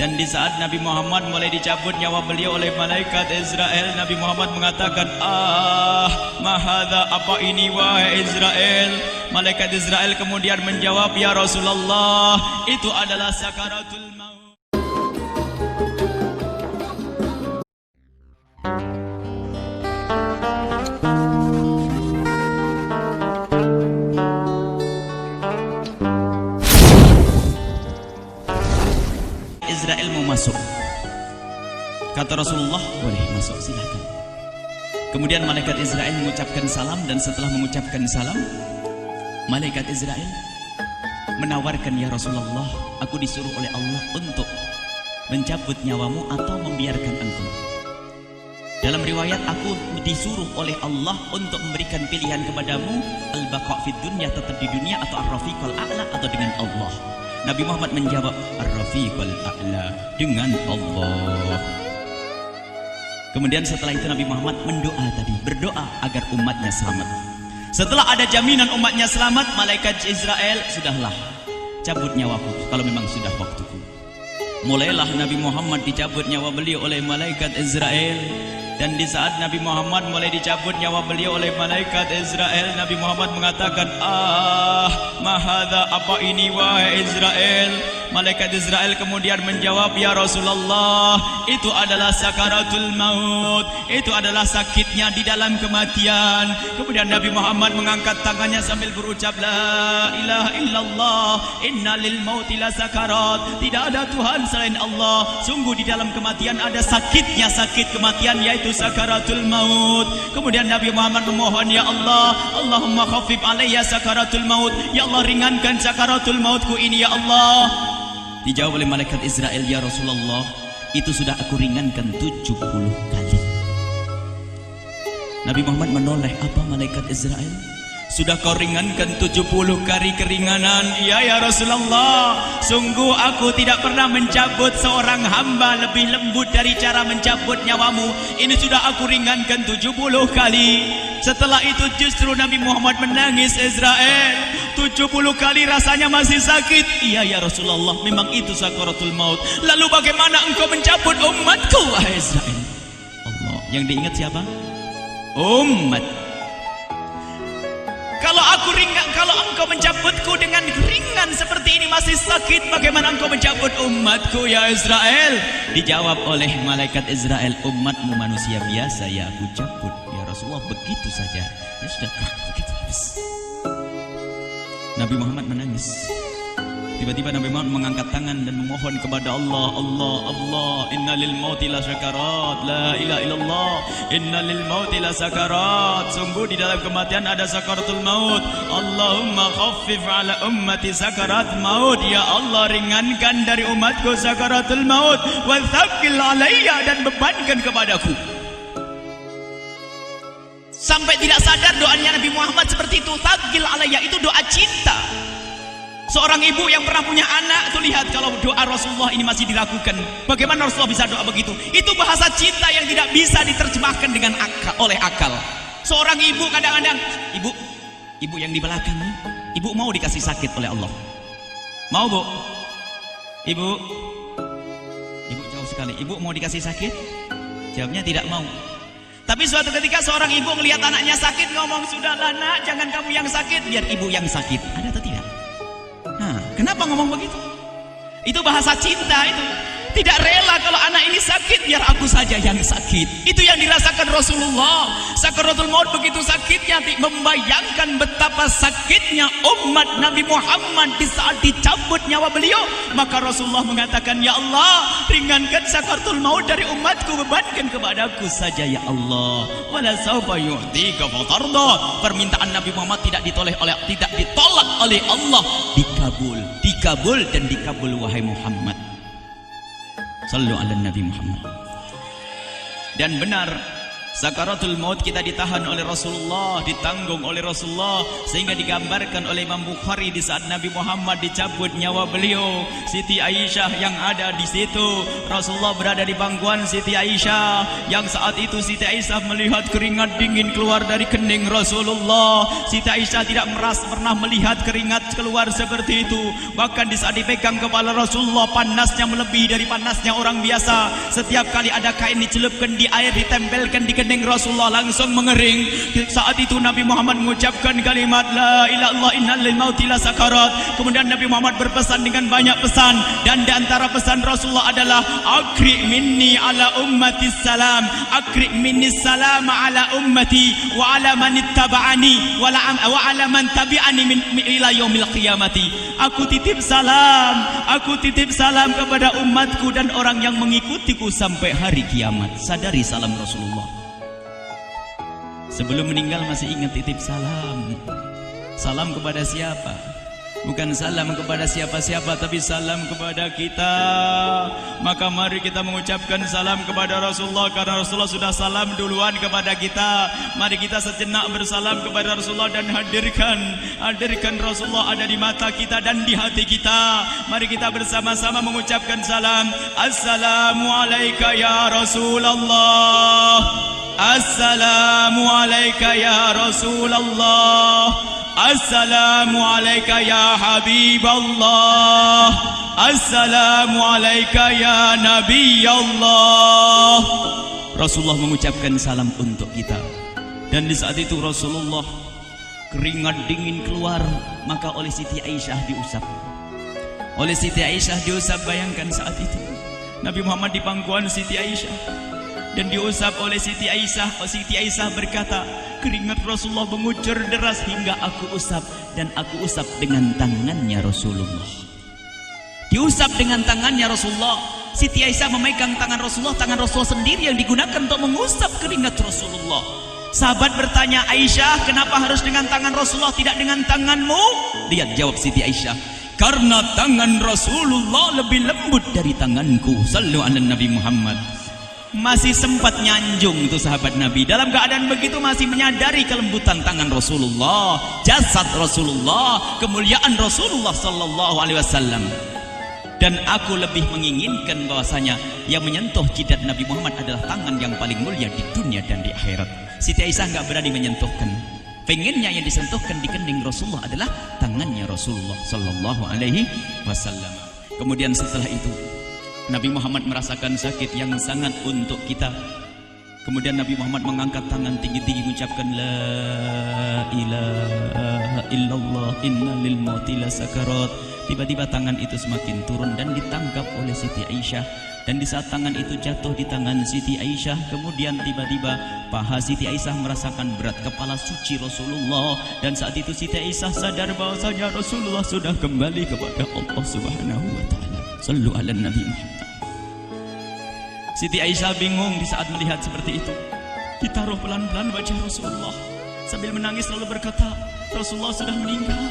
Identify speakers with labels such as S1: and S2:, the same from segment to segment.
S1: Dan di saat Nabi Muhammad mulai dicabut nyawa beliau oleh malaikat Israel, Nabi Muhammad mengatakan, mahadha, apa ini wahai Israel? Malaikat Israel kemudian menjawab, ya Rasulullah, itu adalah sakaratul maut. Israel mau masuk, kata Rasulullah, boleh masuk, silakan. Kemudian malaikat Israel mengucapkan salam, dan setelah mengucapkan salam, malaikat Israel menawarkan, ya Rasulullah, aku disuruh oleh Allah untuk mencabut nyawamu atau membiarkan engkau. Dalam riwayat, aku disuruh oleh Allah untuk memberikan pilihan kepadamu, al-baqa' fid dunya, tetap di dunia, atau ar-rafiqal a'la, atau dengan Allah. Nabi Muhammad menjawab, ar-rafiqal a'la, dengan Allah. Kemudian setelah itu Nabi Muhammad berdoa agar umatnya selamat. Setelah ada jaminan umatnya selamat, malaikat Israel, sudahlah, cabut nyawaku kalau memang sudah waktuku. Mulailah Nabi Muhammad dicabut nyawa beliau oleh malaikat Israel. Dan di saat Nabi Muhammad mulai dicabut nyawa beliau oleh malaikat Israel, Nabi Muhammad mengatakan, mahadha, apa ini wahai Israel? Malaikat Israel kemudian menjawab, ya Rasulullah, itu adalah sakaratul maut, itu adalah sakitnya di dalam kematian. Kemudian Nabi Muhammad mengangkat tangannya sambil berucap, la ilaha illallah, inna lil mauti la sakarat, tidak ada Tuhan selain Allah, sungguh di dalam kematian ada sakitnya, sakit kematian, yaitu sakaratul maut. Kemudian Nabi Muhammad memohon, ya Allah, Allahumma khaffif alayya sakaratul maut, ya Allah, ringankan sakaratul mautku ini, ya Allah. Dijawab oleh malaikat Israel, ya Rasulullah, itu sudah aku ringankan 70 kali. Nabi Muhammad menoleh, apa malaikat Israel? Sudah kau ringankan 70 kali keringanan? Iya ya Rasulullah, sungguh aku tidak pernah mencabut seorang hamba lebih lembut dari cara mencabut nyawamu. Ini sudah aku ringankan 70 kali. Setelah itu justru Nabi Muhammad menangis, Israel, 70 kali rasanya masih sakit. Iya ya Rasulullah, memang itu sakaratul maut. Lalu bagaimana engkau mencabut umatku, wahai Israel? Allah, yang diingat siapa? Umat. Kalau engkau mencabutku dengan ringan seperti ini masih sakit, bagaimana engkau mencabut umatku, ya Israel? Dijawab oleh malaikat Israel, umatmu manusia biasa, ya aku cabut. Ya Rasulullah, begitu saja. Ya sudah, begitu habis. Nabi Muhammad menangis. Tiba-tiba Nabi Muhammad mengangkat tangan dan memohon kepada Allah, Allah, inna lil mauti la sakarat, la ilaha illallah, inna lil mauti la sakarat, sungguh di dalam kematian ada sakaratul maut. Allahumma khaffif ala ummati sakarat maut, ya Allah, ringankan dari umatku sakaratul maut, wa thaqqil alayya, dan bebankan kepadaku. Sampai tidak sadar doanya Nabi Muhammad seperti itu, thaqqil alayya, itu doa cinta. Seorang ibu yang pernah punya anak itu, lihat kalau doa Rasulullah ini masih dilakukan, bagaimana Rasulullah bisa doa begitu? Itu bahasa cinta yang tidak bisa diterjemahkan dengan oleh akal. Seorang ibu kadang-kadang, ibu yang di belakang, ibu mau dikasih sakit oleh Allah? Mau, Bu? Ibu jauh sekali. Ibu mau dikasih sakit? Jawabnya tidak mau. Tapi suatu ketika seorang ibu melihat anaknya sakit, ngomong, sudahlah nak, jangan kamu yang sakit, biar ibu yang sakit. Ada atau tidak? Nah, kenapa ngomong begitu? Itu bahasa cinta itu. Tidak rela kalau anak ini sakit, biar aku saja yang sakit. Itu yang dirasakan Rasulullah. Sakaratul maut begitu sakitnya, membayangkan betapa sakitnya umat Nabi Muhammad di saat dicabut nyawa beliau. Maka Rasulullah mengatakan, ya Allah, ringankan sakaratul maut dari umatku, bebankan kepadaku saja, ya Allah. Wala sawfa yu'tika fatarda. Permintaan Nabi Muhammad tidak ditolak oleh Allah, dikabul dan dikabul, wahai Muhammad. Sallu ala Nabi Muhammad. Dan benar, Sakaratul maut kita ditahan oleh Rasulullah, ditanggung oleh Rasulullah, sehingga digambarkan oleh Imam Bukhari di saat Nabi Muhammad dicabut nyawa beliau, Siti Aisyah yang ada di situ. Rasulullah berada di pangkuan Siti Aisyah, yang saat itu Siti Aisyah melihat keringat dingin keluar dari kening Rasulullah. Siti Aisyah tidak pernah melihat keringat keluar seperti itu. Bahkan di saat dipegang kepala Rasulullah, panasnya melebihi dari panasnya orang biasa. Setiap kali ada kain dicelupkan di air, ditempelkan di kening Rasulullah, langsung mengering. Saat itu Nabi Muhammad mengucapkan kalimat la ilaha illallah innal lil mauti lasakarat. Kemudian Nabi Muhammad berpesan dengan banyak pesan, dan di antara pesan Rasulullah adalah akri minni ala ummati salam, akri minni salam ala ummati wa ala man ittaba'ani wa ala man tabi'ani min ila yaumil qiyamati. Aku titip salam kepada umatku dan orang yang mengikutiku sampai hari kiamat. Sadari salam Rasulullah. Sebelum meninggal masih ingat titip salam. Salam kepada siapa? Bukan salam kepada siapa-siapa, tapi salam kepada kita. Maka mari kita mengucapkan salam kepada Rasulullah, karena Rasulullah sudah salam duluan kepada kita. Mari kita sejenak bersalam kepada Rasulullah dan hadirkan Rasulullah ada di mata kita dan di hati kita. Mari kita bersama-sama mengucapkan salam. Assalamualaikum ya Rasulullah. Assalamualaikum ya Rasulullah. Assalamualaikum ya Habiballah. Assalamualaikum ya Nabi Allah. Rasulullah mengucapkan salam untuk kita. Dan di saat itu Rasulullah keringat dingin keluar, maka oleh Siti Aisyah diusap. Oleh Siti Aisyah diusap, bayangkan saat itu Nabi Muhammad di pangkuan Siti Aisyah dan diusap oleh Siti Aisyah. Siti Aisyah berkata, keringat Rasulullah mengucur deras hingga aku usap, dan aku usap dengan tangannya Rasulullah. Diusap dengan tangannya Rasulullah. Siti Aisyah memegang tangan Rasulullah sendiri yang digunakan untuk mengusap keringat Rasulullah. Sahabat bertanya, Aisyah, kenapa harus dengan tangan Rasulullah tidak dengan tanganmu? Lihat jawab Siti Aisyah, karena tangan Rasulullah lebih lembut dari tanganku. Sallu ala Nabi Muhammad. Masih sempat nyanjung itu sahabat Nabi. Dalam keadaan begitu masih menyadari kelembutan tangan Rasulullah, jasad Rasulullah, kemuliaan Rasulullah sallallahu alaihi wasallam. Dan aku lebih menginginkan bahwasanya yang menyentuh jidat Nabi Muhammad adalah tangan yang paling mulia di dunia dan di akhirat. Siti Aisyah enggak berani menyentuhkan. Pengennya yang disentuhkan di kening Rasulullah adalah tangannya Rasulullah sallallahu alaihi wasallam. Kemudian setelah itu Nabi Muhammad merasakan sakit yang sangat untuk kita. Kemudian Nabi Muhammad mengangkat tangan tinggi-tinggi mengucapkan la ilaha illallah inna lil mauti lasakarat. Tiba-tiba tangan itu semakin turun dan ditangkap oleh Siti Aisyah. Dan di saat tangan itu jatuh di tangan Siti Aisyah, kemudian tiba-tiba paha Siti Aisyah merasakan berat kepala suci Rasulullah. Dan saat itu Siti Aisyah sadar bahwasanya Rasulullah sudah kembali kepada Allah Subhanahu wa taala. Sallu ala Nabi Muhammad. Siti Aisyah bingung di saat melihat seperti itu. Ditaruh pelan-pelan wajah Rasulullah, sambil menangis lalu berkata, Rasulullah sudah meninggal.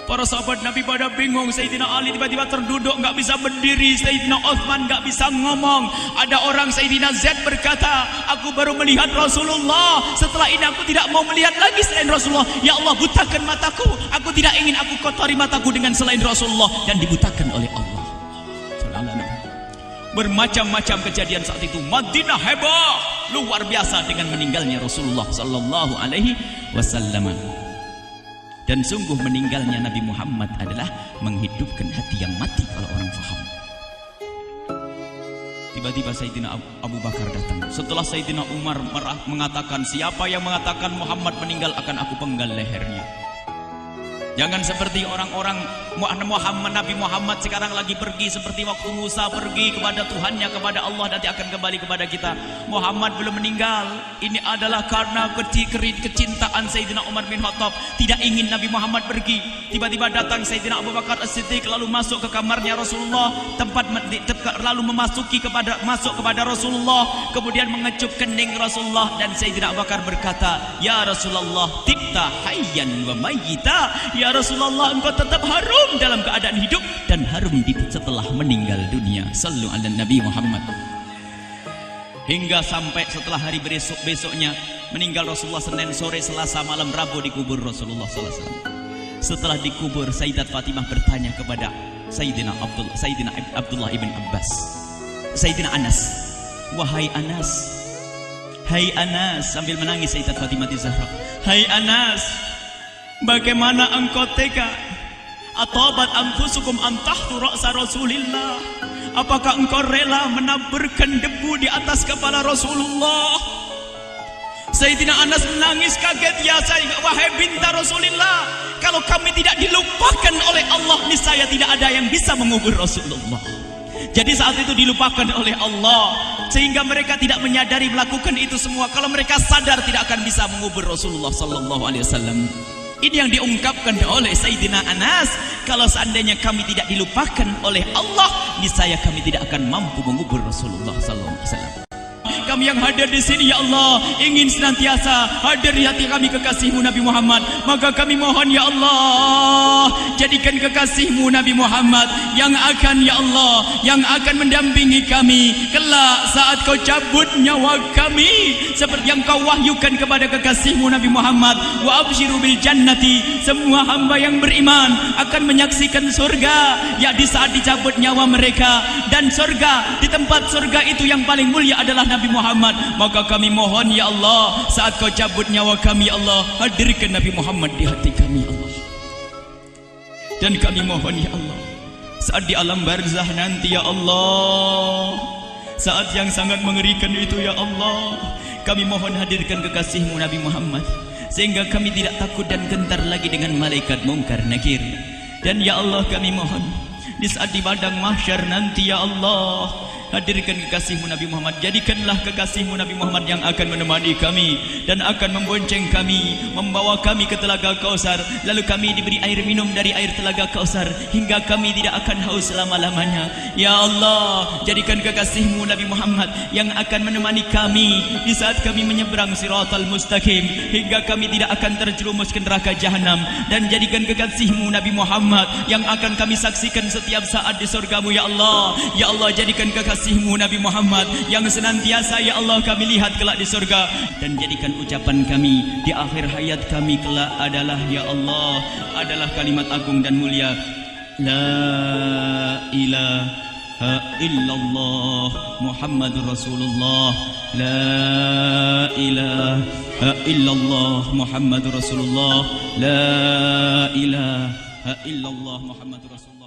S1: Para sahabat Nabi pada bingung. Sayyidina Ali tiba-tiba terduduk, nggak bisa berdiri. Sayyidina Utsman nggak bisa ngomong. Ada orang Sayyidina Zaid berkata, aku baru melihat Rasulullah. Setelah ini aku tidak mau melihat lagi selain Rasulullah. Ya Allah, butakan mataku. Aku tidak ingin aku kotori mataku dengan selain Rasulullah. Dan dibutakan oleh Allah. Bermacam-macam kejadian saat itu. Madinah heboh, luar biasa dengan meninggalnya Rasulullah sallallahu alaihi wasallam. Dan sungguh meninggalnya Nabi Muhammad adalah menghidupkan hati yang mati kalau orang faham. Tiba-tiba Sayyidina Abu Bakar datang. Setelah Sayyidina Umar mengatakan, siapa yang mengatakan Muhammad meninggal akan aku penggal lehernya. Jangan seperti orang-orang Nabi Muhammad sekarang lagi pergi seperti waktu Musa pergi kepada Tuhannya, kepada Allah, nanti akan kembali kepada kita. Muhammad belum meninggal. Ini adalah karena kecintaan Sayyidina Umar bin Khattab, tidak ingin Nabi Muhammad pergi. Tiba-tiba datang Sayyidina Abu Bakar As-Siddiq lalu masuk ke kamarnya Rasulullah, lalu masuk kepada Rasulullah, kemudian mengecup kening Rasulullah. Dan Sayyidina Abu Bakar berkata, ya Rasulullah, tibta hayyan wa mayyita. Ya Rasulullah, engkau tetap harum dalam keadaan hidup dan harum setelah meninggal dunia. Sallu ala Nabi Muhammad. hingga sampai setelah hari besoknya meninggal Rasulullah Senin sore, Selasa malam, Rabu dikubur Rasulullah sallallahu alaihi wasallam. Setelah dikubur, Sayyidat Fatimah bertanya kepada Sayyidina Abdullah ibn Abbas, Sayyidina Anas, wahai Anas, hai Anas, sambil menangis Sayyidat Fatimah Zahra, hai Anas, bagaimana engkau tega? Atabat anfusukum an tahtu ra'sa Rasulillah, apakah engkau rela menaburkan debu di atas kepala Rasulullah? Sayyidina Anas menangis kaget, ya wahai binta Rasulillah, kalau kami tidak dilupakan oleh Allah, niscaya tidak ada yang bisa mengubur Rasulullah. Jadi saat itu dilupakan oleh Allah, sehingga mereka tidak menyadari melakukan itu semua. Kalau mereka sadar, tidak akan bisa mengubur Rasulullah sallallahu alaihi wasallam. Ini yang diungkapkan oleh Sayyidina Anas, kalau seandainya kami tidak dilupakan oleh Allah, niscaya kami tidak akan mampu mengubur Rasulullah sallallahu alaihi wasallam. Kami yang hadir di sini, ya Allah, ingin senantiasa hadir di hati kami kekasih-Mu Nabi Muhammad. Maka kami mohon, ya Allah, jadikan kekasih-Mu Nabi Muhammad yang akan, ya Allah, yang akan mendampingi kami kelak saat Kau cabut nyawa kami, seperti yang Kau wahyukan kepada kekasih-Mu Nabi Muhammad. Wa absyiru bil jannati, semua hamba yang beriman akan menyaksikan surga, ya di saat dicabut nyawa mereka. Dan surga, di tempat surga itu yang paling mulia adalah Nabi Muhammad. Maka kami mohon, ya Allah, saat Kau cabut nyawa kami, ya Allah, hadirkan Nabi Muhammad di hati kami, ya Allah. Dan kami mohon, ya Allah, saat di alam barzah nanti, ya Allah, saat yang sangat mengerikan itu, ya Allah, kami mohon hadirkan kekasih-Mu Nabi Muhammad, sehingga kami tidak takut dan gentar lagi dengan malaikat mungkar nakir. Dan ya Allah, kami mohon di saat di padang mahsyar nanti, ya Allah, hadirkan kekasih-Mu Nabi Muhammad. Jadikanlah kekasih-Mu Nabi Muhammad yang akan menemani kami dan akan membonceng kami, membawa kami ke Telaga Kausar. Lalu kami diberi air minum dari air Telaga Kausar hingga kami tidak akan haus selama-lamanya. Ya Allah, jadikan kekasih-Mu Nabi Muhammad yang akan menemani kami di saat kami menyeberang Siratal Mustaqim hingga kami tidak akan terjerumus ke neraka Jahanam. Dan jadikan kekasih-Mu Nabi Muhammad yang akan kami saksikan setiap saat di surga-Mu, ya Allah. Ya Allah, jadikan kekasih-Mu Nabi Muhammad yang senantiasa, ya Allah, kami lihat kelak di surga. Dan jadikan ucapan kami di akhir hayat kami kelak adalah, ya Allah, adalah kalimat agung dan mulia, La ilaha illallah Muhammadur Rasulullah, La ilaha illallah Muhammadur Rasulullah, La ilaha illallah Muhammadur Rasulullah.